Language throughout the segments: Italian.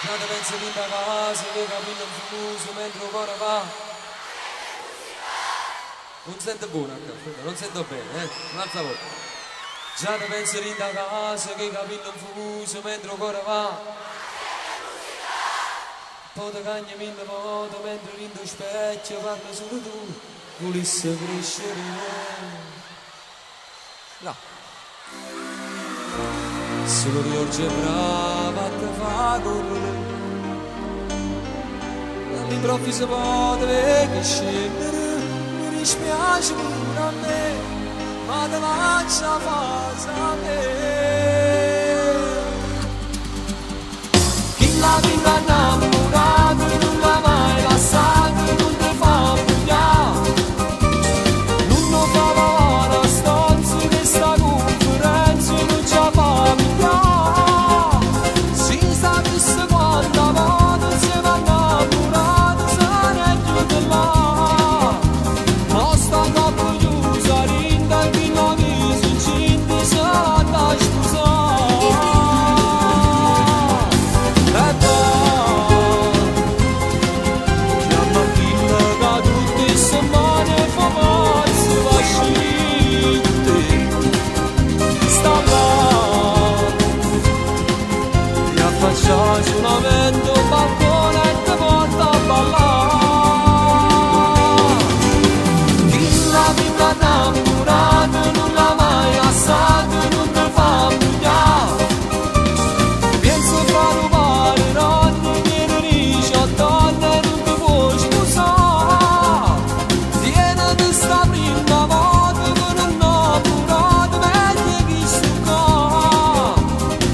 Già te pensi che da casa che capito un fuso mentre il cuore va. Non sento buono, non sento bene, un'altra volta. Già te pensi che da casa che capito un fuso mentre il cuore va. Poi te cagni minda moto mentre rindo specchio parla solo tu. Volesse crescere. No. Solo Giorgio è brava a te fa correre. All'improvviso potevi scendere. Mi dispiace pure a me, ma te faccia fa me. Chi la vita innamorato non l'ha mai passato, non ti fa bugliare. Non lo fa la stanza che sta conferenza non ci fa migliare. Si sa visto quanta volta si va innamorato, se ne è chiuso là. Ma sta troppo chiusa, rinda che non mi si incinte, se la da scusare. E poi chiama chi lega tutte le settimane fa mazzo va scinte. Sta là ti affaccia solamente un balcone e ti porta a ballare. Chi la vita innamorata non l'ha mai assato, non ti fa bugliare. Penso fra rubare nonni, viene 18 anni e non ti puoi scusare. Tiene di sta prima volta che non innamorato, meglio chi sto qua.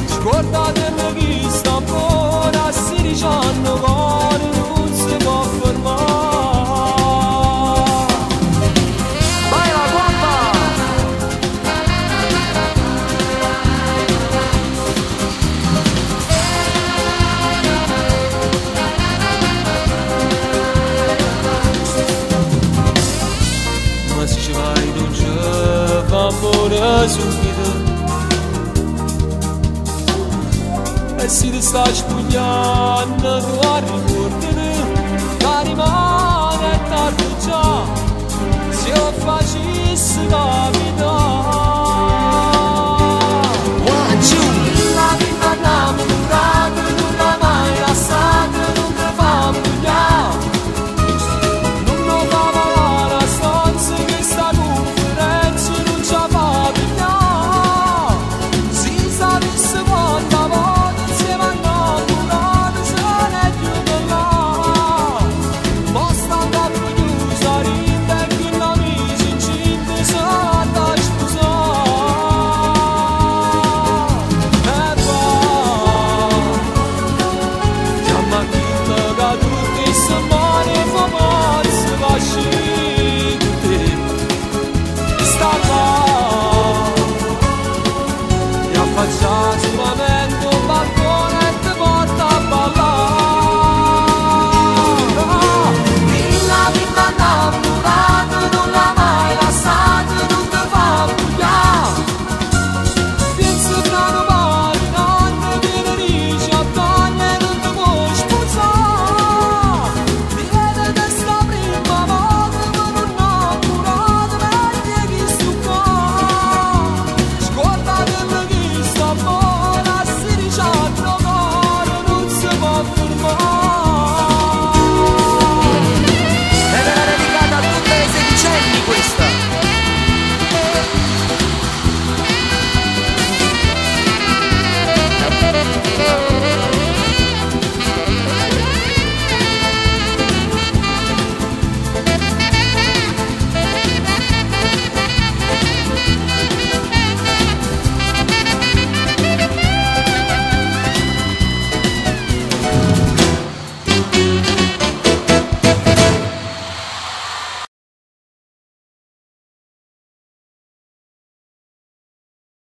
Scordate chi sta ancora a 16 anni, cuore non si può fermare. Vai la guappa! Ma se ci vai non ci fa amore subito. E se ti sta spugnando tu a ricordare, che rimane tardi già. Se io facessi la vita